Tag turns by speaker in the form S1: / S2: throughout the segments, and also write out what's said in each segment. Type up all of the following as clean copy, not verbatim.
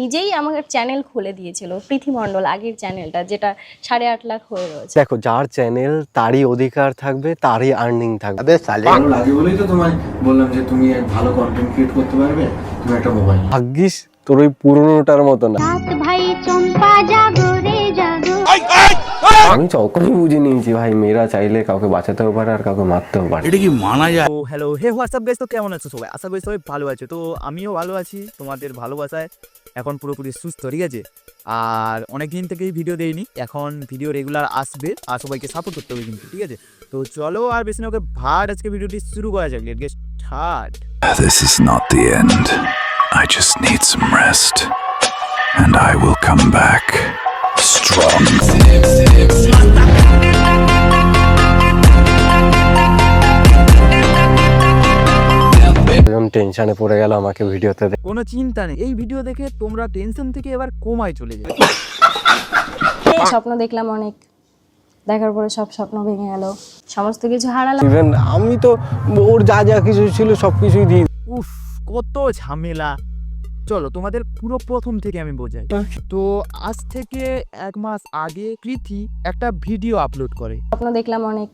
S1: নিজেই আমাকে চ্যানেল খুলে দিয়েছিল প্রীতি মণ্ডল, আগের চ্যানেলটা যেটা 8.5 লাখ হয়ে রয়েছে।
S2: দেখো, যার চ্যানেল তারই অধিকার থাকবে, তারই আর্নিং থাকবে।
S3: ভালো লাগে বলেই তো তোমায় বললাম যে তুমি ভালো কন্টেন্ট ক্রিয়েট করতে পারবে, তুমি একটা মোবাইল।
S2: ভাগ্যিস তোর ওই পুরোনোটার মতো না। আমি তখনই বুঝে নিয়েছি ভাই, মেয়েরা চাইলে কাউকে বাঁচাতেও পারে আর কাউকে মারতেও পারে।
S4: এটা কি মানা যায়?
S5: তো হ্যালো, হে হোয়াটসঅ্যাপ গাইস, তো কেমন আছো সবাই? আশা করি সবাই ভালো আছে। তো আমিও ভালো আছি, তোমাদের ভালোবাসায় এখন পুরোপুরি সুস্থ, ঠিক আছে? আর অনেক দিন থেকেই ভিডিও দেইনি, এখন ভিডিও রেগুলার আসবে আর সবাইকে সাপোর্ট করতে হবে কিন্তু, ঠিক আছে? তো চলো আর বেশি না ওকে ভাট, আজকে ভিডিওটি শুরু করা যাক। Let's get start.
S4: This is not the end. I just need some rest. And I will come back strong.
S2: টেনশনে পড়ে গেল আমাকে ভিডিওতে দেখে।
S5: কোনো চিন্তা নেই, এই ভিডিও দেখে তোমরা টেনশন থেকে এবার কমায় চলে যাবে।
S1: স্বপ্ন দেখলাম অনেক, দেখার পরে সব স্বপ্ন ভেঙে গেল, সমস্ত কিছু হারালাম।
S2: ইভেন আমি তো ওর যা যা কিছু ছিল সবকিছুই দিয়ে।
S5: উফ, কত ঝামেলা। চলো তোমাদের পুরো প্রথম থেকে আমি বোঝাই। তো আজ থেকে 1 মাস আগে প্রীতি একটা ভিডিও আপলোড করে।
S1: স্বপ্ন দেখলাম অনেক,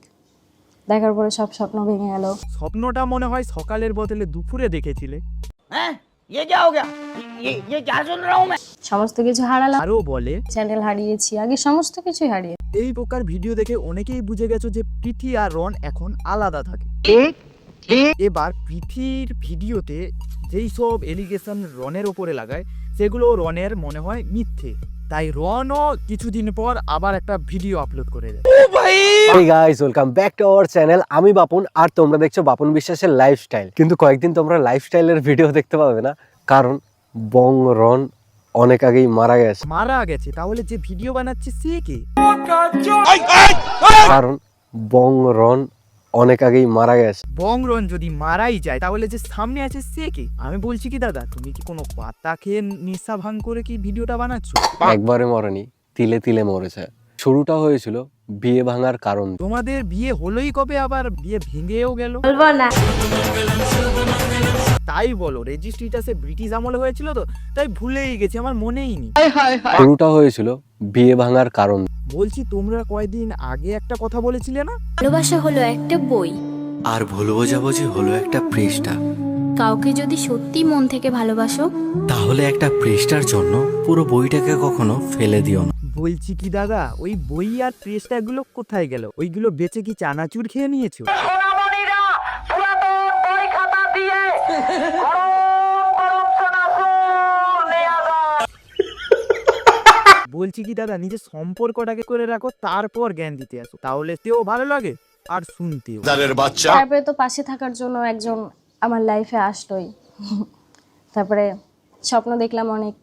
S1: দেখার পরে সব স্বপ্ন ভেঙে গেল।
S5: স্বপ্নটা মনে হয় সকালের বদলে দুপুরে দেখেছিলে।
S1: সমস্ত কিছু হারালাম,
S5: আরও বলে
S1: চ্যানেল হারিয়েছি, আগে সমস্ত কিছুই হারিয়ে।
S5: এই প্রকার ভিডিও দেখে অনেকেই বুঝে গেছো যে প্রীতি আর রন এখন আলাদা থাকে। এবার প্রীতির ভিডিওতে যেই সব এলিগেশন রনের ওপরে লাগায় সেগুলো রনের মনে হয় মিথ্যে, তাই রনও কিছুদিন পর আবার একটা ভিডিও আপলোড করে দেয়।
S2: Hey guys, welcome back to our channel. আমি বাপন আর তোমরা দেখছো বাপন বিশ্বাসের লাইফস্টাইল। কিন্তু কয়েকদিন তোমরা লাইফস্টাইলের ভিডিও দেখতে পাবে না, কারণ বং রন অনেক আগেই মারা গেছে।
S5: মারা গেছে? তাহলে যে ভিডিও বানাচ্ছে সে কে?
S2: কারণ বং রন অনেক আগেই মারা গেছে।
S5: বং রন যদি মারাই যায় তাহলে যে সামনে আছে সে কে? আমি বলছি কি দাদা, তুমি কি কোনো পাতা খেয়ে নিশা ভাঙ করে কি ভিডিওটা বানাচ্ছো?
S2: একবারে মরেনি, তিলে তিলে মরেছে। শুরুটা হয়েছিল বিয়ে ভাঙার কারণ।
S5: তোমাদের বিয়ে হলোই কবে, আবার বিয়ে ভেঙেও গেল?
S1: বলবো না।
S5: তাই বলো, রেজিস্ট্রিটা সে ব্রিটিশ আমলে হয়েছিল তো, তাই ভুলেই গেছি, আমার মনেই নেই।
S2: শুরুটা হয়েছিল বিয়ে ভাঙার কারণ।
S5: বলছি তোমরা কয়েকদিন আগে একটা কথা বলেছিলে না?
S6: ভালোবাসা হলো একটা বই,
S7: আর ভুল বোঝাবুঝি হলো একটা পৃষ্ঠা।
S6: কাউকে যদি সত্যি মন থেকে ভালোবাসো
S7: তাহলে একটা পৃষ্ঠার জন্য পুরো বইটাকে কখনো ফেলে দিও না।
S5: বলছি কি দাদা, ওই বই আর পৃষ্ঠাগুলো কোথায় গেল? ওইগুলো বেচে কি চানাচুর খেয়ে নিয়েছো? বলছি কি দাদা, নিজের সম্পর্কটাকে করে রাখো, তারপর জ্ঞান দিতে আসো, তাহলে তেও ভালো লাগে আর শুনতেও।
S1: তারপরে তো পাশে থাকার জন্য একজন আমার লাইফে আসলোই। তারপরে স্বপ্ন দেখলাম অনেক,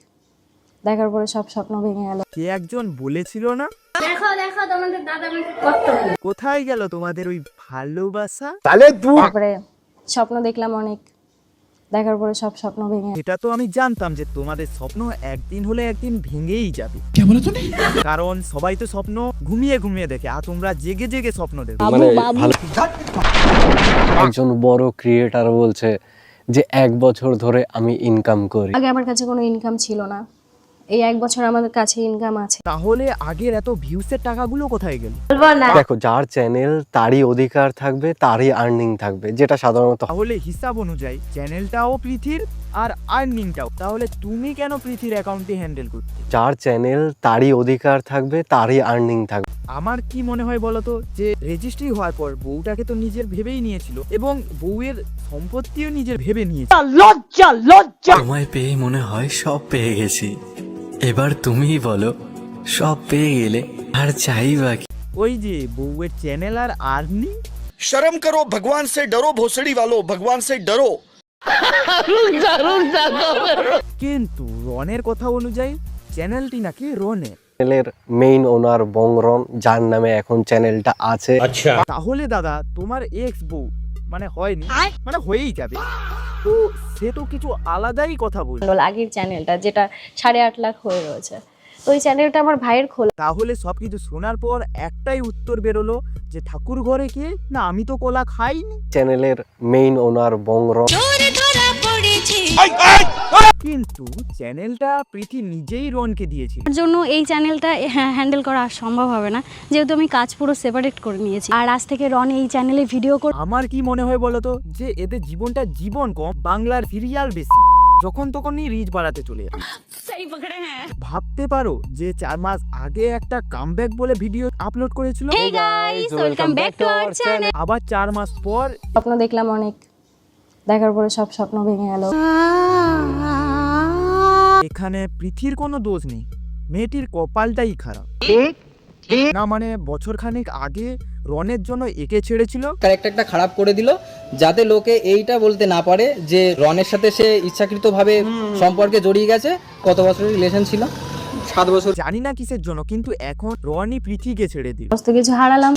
S1: দেখার পরে সব স্বপ্ন ভেঙে গেল।
S5: কে একজন বলেছিল না?
S1: দেখো দেখো তোমাদের দাদা আমাকে কত।
S5: কোথায় গেল তোমাদের ওই ভালোবাসা?
S1: তারপরে স্বপ্ন দেখলাম অনেক, দেখার পরে সব স্বপ্ন ভেঙে গেল।
S5: এটা তো আমি জানতাম যে তোমাদের স্বপ্ন একদিন হলে একদিন ভেঙেই যাবে, কারণ সবাই তো স্বপ্ন ঘুমিয়ে ঘুমিয়ে দেখে, আর তোমরা জেগে জেগে স্বপ্ন দেখো।
S2: মানে ভালো একজন বড় ক্রিয়েটার বলছে যে 1 বছর ধরে আমি ইনকাম করি।
S1: আগে আমার কাছে কোনো ইনকাম ছিল না, এই 1 বছর আমাদের কাছে ইনকাম আছে।
S5: তাহলে আগের এত ভিউসের টাকাগুলো কোথায় গেল?
S1: বলবো না।
S2: দেখো, যার চ্যানেল তারই অধিকার থাকবে, তারই আর্নিং থাকবে, যেটা সাধারণত।
S5: তাহলে হিসাব অনুযায়ী চ্যানেলটাও প্রীতির আর আর্নিংটাও, তাহলে তুমি কেন প্রীতির অ্যাকাউন্টে হ্যান্ডেল করতে?
S2: যার চ্যানেল তারই অধিকার থাকবে, তারই আর্নিং থাকবে।
S5: আমার কি মনে হয় বলতো, যে রেজিস্ট্রি হওয়ার পর বউটাকে তো নিজের ভেবেই নিয়েছিল এবং বউয়ের সম্পত্তিও নিজের ভেবে নিয়েছিল।
S7: তোমায় পেয়ে মনে হয় সব পেয়ে গেছি। এবার তুমিই বলো, সব পেয়ে গেলে আর চাই বাকি।
S5: ওই যে বউয়ের চ্যানেল আর আর্নিং।
S4: शर्म करो, भगवान से डरो, भोसड़ी वालों, भगवान से डरो।
S5: কিন্তু রনের কথা অনুযায়ী চ্যানেলটি নাকি রনের।
S2: চ্যানেলের মেইন ওনার বং রন, যার নামে এখন চ্যানেলটা আছে।
S5: তাহলে দাদা তোমার এক্স বউ মানে হয়নি, মানে হয়েই যাবে, তো সে তো কিছু আলাদাই কথা বলছে।
S1: আগের চ্যানেলটা যেটা 8.5 লাখ হয়ে রয়েছে, তো ওই চ্যানেলটা আমার ভাইয়ের খোলা।
S5: তাহলে সবকিছু শোনার পর একটাই উত্তর বেরোলো যে ঠাকুর ঘরে কে না, আমি তো কোলা খাইনি।
S2: চ্যানেলের মেইন ওনার বং রন
S5: কিন্তু চ্যানেলটা প্রীতি নিজেই রনকে দিয়েছিল।
S8: তার জন্য এই চ্যানেলটা হ্যান্ডেল করা আর সম্ভব হবে না, যেহেতু আমি কাজ পুরো সেপারেট করে নিয়েছি। আর আজ থেকে রন এই চ্যানেলে ভিডিও করে।
S5: আমার কি মনে হয় বলতো, যে এদের জীবন কম, বাংলার সিরিয়াল বেশি, যখন তখনই রিচ বাড়াতে চলে যাবে। ভাবতে পারো যে 4 মাস আগে একটা কামব্যাক বলে ভিডিও আপলোড করেছিল,
S8: Hey guys, welcome back to our channel.
S5: আবার 4 মাস পর
S1: স্বপ্ন দেখলাম অনেক, দেখার পরে সব স্বপ্ন ভেঙে গেল।
S5: এখানে পৃথির কোনো দোষ নেই, মেয়েটির কপালটাই খারাপ। না মানে বছরখানেক আগে রনের জন্য একে ছেড়েছিল,
S9: ক্যারেক্টারটা খারাপ করে দিল, যাতে লোকে এইটা বলতে না পারে যে রনের সাথে সে ইচ্ছাকৃতভাবে সম্পর্কে জড়িয়ে গেছে। কত বছরের রিলেশন ছিল? 7 বছর।
S5: জানি না কিসের জন্য, কিন্তু এখন রনই পৃথিকে ছেড়ে দিল।
S1: সমস্ত কিছু হারালাম।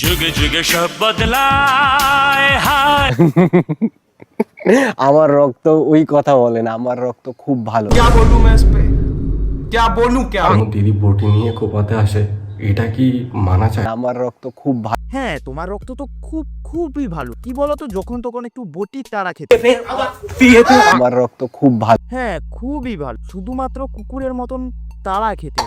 S2: আমার রক্ত ওই কথা বলে না, আমার রক্ত খুব ভালো।
S3: আমার দিদি বটি নিয়ে কোপাতে আসে, এটা কি মানা চায়?
S2: আমার রক্ত খুব ভালো।
S5: হ্যাঁ, তোমার রক্ত তো খুবই ভালো। কি বলতো, যখন তখন একটু বটির তারা খেতে।
S2: আমার রক্ত খুব ভালো।
S5: হ্যাঁ, খুবই ভালো, শুধুমাত্র কুকুরের মতন তারা খেতে।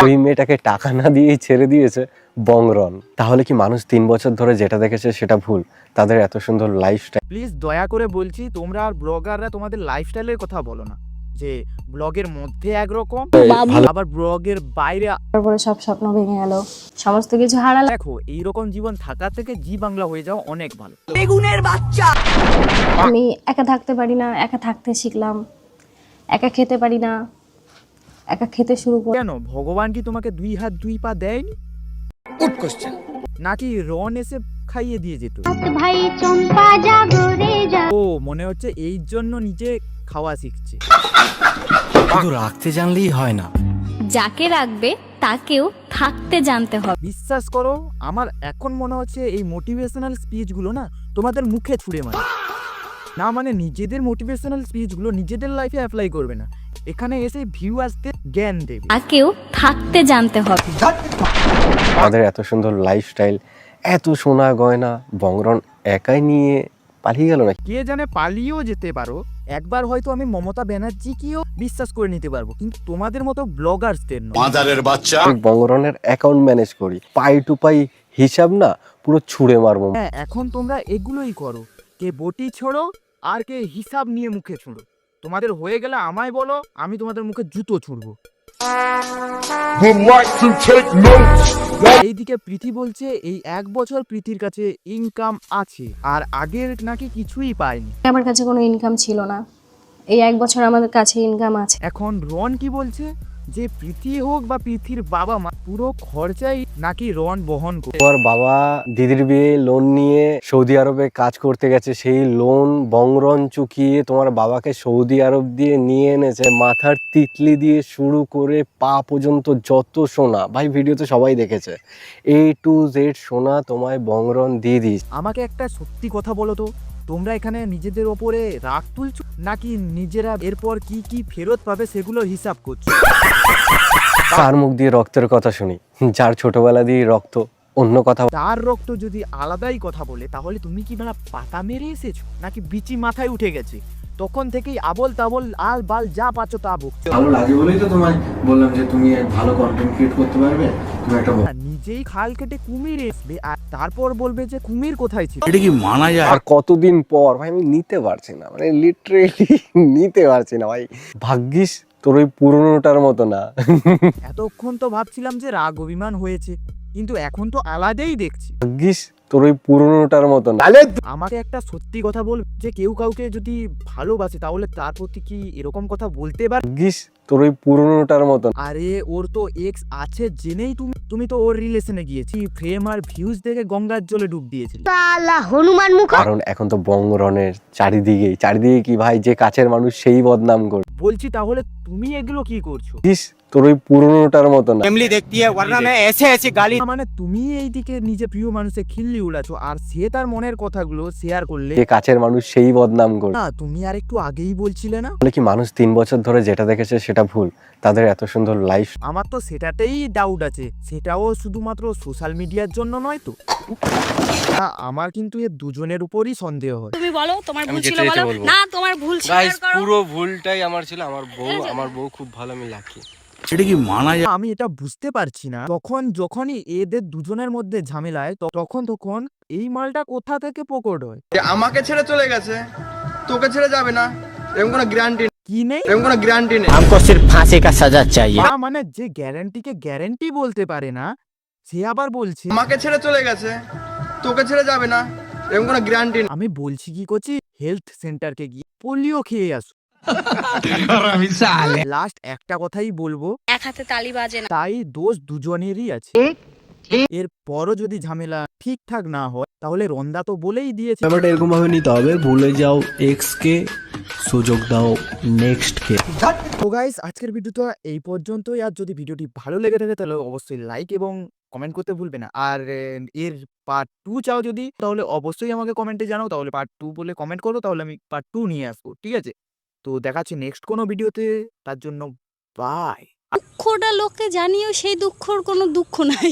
S2: ওই মেয়েটাকে টাকা না দিয়েই ছেড়ে দিয়েছে বংরন। তাহলে কি মানুষ 3 বছর ধরে যেটা দেখেছে সেটা ভুল? তাদের এত সুন্দর লাইফস্টাইল।
S5: প্লিজ দয়া করে বলছি, তোমরা আর ব্লগাররা তোমাদের লাইফস্টাইলের কথা বলো না, যে ব্লগের মধ্যে একরকম আবার ব্লগের বাইরে।
S1: তারপরে সব স্বপ্ন ভেঙে গেল, সমস্ত কিছু হারালাম।
S5: দেখো, এইরকম জীবন থাকার থেকে জি বাংলা হয়ে যাও অনেক ভালো।
S1: আমি একা থাকতে পারি না, একা থাকতে শিখলাম। একা খেতে পারি না, একা খেতে শুরু করি।
S5: কেন ভগবান কি তোমাকে 2 হাত 2 পা দেয়নি? নাকি রন এসে খাইয়ে দিয়ে যেত?
S6: ভাই চম্পা জাগরে যা।
S5: ও মনে হচ্ছে এই জন্য নিজে খাওয়া শিখছে।
S7: শুধু রাখতে জানলেই হয় না,
S6: যাকে রাখবে তাকেও থাকতে জানতে হবে।
S5: বিশ্বাস করো, আমার এখন মনে হচ্ছে এই মোটিভেশনাল স্পিচগুলো না তোমাদের মুখে ছুঁড়ে মারে। না মানে নিজেদের মোটিভেশনাল স্পিচগুলো নিজেদের লাইফে অ্যাপ্লাই করবে না, এখানে এসে ভিউয়ার্সদের জ্ঞান দেবে।
S6: তাকেও থাকতে জানতে হবে।
S2: তাদের এত সুন্দর লাইফস্টাইল, এত সোনা গয়না বংরন একাই নিয়ে পালিয়ে গেল না?
S5: কে জানে, পালিয়েও যেতে পারো। একবার হয়তো আমি মমতা ব্যানার্জিকেও বিশ্বাস করে নিতে পারবো, কিন্তু তোমাদের মতো ব্লগার্সদের নয়।
S2: আমি বংরনের অ্যাকাউন্ট ম্যানেজ করি, পাই টু পাই হিসাব না পুরো ছুঁড়ে মারবো।
S5: হ্যাঁ, এখন তোমরা এগুলোই করো, কে বটি ছোড়ো আর কে হিসাব নিয়ে মুখে ছুঁড়ো। তোমাদের হয়ে গেলে আমায় বলো, আমি তোমাদের মুখে জুতো ছুঁড়বো। এইদিকে প্রীতি বলছে এই 1 বছর প্রীতির কাছে ইনকাম আছে, আর আগের নাকি কিছুই পায়নি।
S1: আমার কাছে কোনো ইনকাম ছিল না, এই 1 বছর আমাদের কাছে ইনকাম আছে।
S5: এখন রন কি বলছে, যে প্রীতি হোক বা প্রীতির বাবা মা, পুরো খরচাই নাকি রন বহন করে।
S2: ওর বাবা দিদির বিয়ে লোন নিয়ে সৌদি আরবে কাজ করতে গেছে, সেই লোন বংরন চুকিয়ে তোমার বাবাকে সৌদি আরব দিয়ে নিয়ে এনেছে। মাথার তিতলি দিয়ে শুরু করে পা পর্যন্ত যত সোনা, ভাই ভিডিওতে সবাই দেখেছে, A to Z সোনা তোমায় বংরন দিয়ে দিস।
S5: আমাকে একটা সত্যি কথা বলো তো, তোমরা এখানে নিজেদের ওপরে রাগ তুলছো, নাকি নিজেরা এরপর কি কি ফেরত পাবে সেগুলোর হিসাব করছো?
S2: কার মুখ দিয়ে রক্তের কথা শুনি? যার ছোটবেলা দিয়ে রক্ত অন্য কথা।
S5: তার রক্ত যদি আলাদাই কথা বলে, তাহলে তুমি কি বেলা পাতা মেরে এসেছো, নাকি বিচি মাথায় উঠে গেছে? তখন থেকেই আবল তাবল আল বাল যা পাচ্ছ তা বকছো।
S3: ভালো লাগে বলেই তো তোমায় বললাম যে তুমি ভালো কন্টেন্ট ক্রিয়েট করতে পারবে, তুমি একটা
S5: নিজেই খাল কেটে কুমির আসবে, আর তারপর বলবে যে কুমির কোথায় ছিল।
S7: এটা কি মানা যায়?
S2: আর কতদিন পর ভাই আমি নিতে পারছি না, মানে লিটারেলি নিতে পারছি না ভাই। ভাগ্যিস তোর ওই পুরনোটার মতো না।
S5: এতক্ষণ তো ভাবছিলাম যে রাগ অভিমান হয়েছে, কিন্তু এখন তো আলাদাই দেখছি।
S2: ভাগ্যিস তোর ওই পুরনোটার মতো না।
S5: আমাকে একটা সত্যি কথা বল, যে কেউ কাউকে যদি ভালোবাসে তাহলে তার প্রতি কি এরকম কথা বলতে পারে?
S2: ভাগ্যিস তোর ওই পুরনোটার মতো না।
S5: আরে ওর তো এক্স আছে জেনেই তুমি তো ওর রিলেশনে গিয়েছি, ফ্রেম আর ভিউজ দেখে গঙ্গার জলে ডুব দিয়েছিল।
S6: হনুমান মুখ।
S2: কারণ এখন তো বংরনের চারিদিকে কি ভাই, যে কাছের মানুষ সেই বদনাম করে।
S5: বলছি তাহলে তুমি এগুলো কি করছো?
S2: ভাগ্যিস তোর ওই পুরনোটার মতো না।
S5: মানে তুমি এইদিকে নিজে প্রিয় মানুষের খিল্লি উড়াছো, আর সে তার মনের কথাগুলো শেয়ার করলে।
S2: যে কাছের মানুষ সেই বদনাম করে।
S5: না, তুমি আর একটু আগেই বলছিলে না?
S2: তাহলে কি মানুষ 3 বছর ধরে যেটা দেখেছে সেটা সেটা ভুল। তাদের এত সুন্দর লাইফ।
S5: আমার তো সেটাতেই ডাউট আছে, সেটাও শুধুমাত্র সোশ্যাল মিডিয়ার জন্য নয় তো। আমার কিন্তু এর দুজনের উপরই সন্দেহ হয়।
S8: তুমি বলো তোমার ভুল
S2: আমি
S8: ছিল
S2: যেতে যেতে
S8: বলো
S2: বলবো।
S8: না, তোমার ভুল
S2: গাইস
S8: স্বীকার করো।
S2: পুরো ভুলটাই আমার ছিল। আমার বউ খুব ভালো, আমি লাকি।
S4: সেটা কি মানা যায়?
S5: আমি এটা বুঝতে পারছি না, যখনই এদের দুজনের মধ্যে ঝামেলায় তখন এই মালটা কোথা থেকে প্রকট হয়।
S10: আমাকে ছেড়ে চলে গেছে, তোকে ছেড়ে যাবে না, এরকম কোনো গ্যারান্টি
S5: কি নেই,
S10: এরকম কোনো গ্যারান্টি নেই।
S7: हमको सिर्फ फांसी का सजा चाहिए।
S5: মানে যে গ্যারান্টিকে গ্যারান্টি বলতে পারে না, সে আবার বলছে
S10: আমাকে ছেড়ে চলে গেছে, তোকে ছেড়ে যাবে না, এরকম কোনো গ্যারান্টি নেই।
S5: আমি বলছি কি করছি, হেলথ সেন্টারকে গিয়ে পোলিও খেয়ে আসো। লাস্ট একটা কথাই বলবো,
S8: এক হাতে তালি বাজে না।
S5: তাই দোষ দুজনেরই আছে। এর পরও যদি ঝামেলা ঠিকঠাক না হয়, তাহলে রন্দা তো বলেই দিয়েছে।
S7: ব্যাপারটা এরকম ভাবে নিতে হবে, ভুলে যাও এক্স কে, সুযোগ দাও নেক্সট কে।
S5: তো গাইস, আজকের ভিডিওটা এই পর্যন্তই। আর যদি ভিডিওটি ভালো লেগে থাকে তাহলে অবশ্যই লাইক এবং কমেন্ট করতে ভুলবে না। আর এর পার্ট 2 চাও যদি, তাহলে অবশ্যই আমাকে কমেন্টে জানাও, তাহলে পার্ট 2 বলে কমেন্ট করো, তাহলে আমি পার্ট 2 নিয়ে আসবো, ঠিক আছে? তো দেখা হচ্ছে নেক্সট কোনো ভিডিওতে, তার জন্য বাই।
S8: দুঃখটা লোককে জানিয়েও সেই দুঃখর কোনো দুঃখ নাই।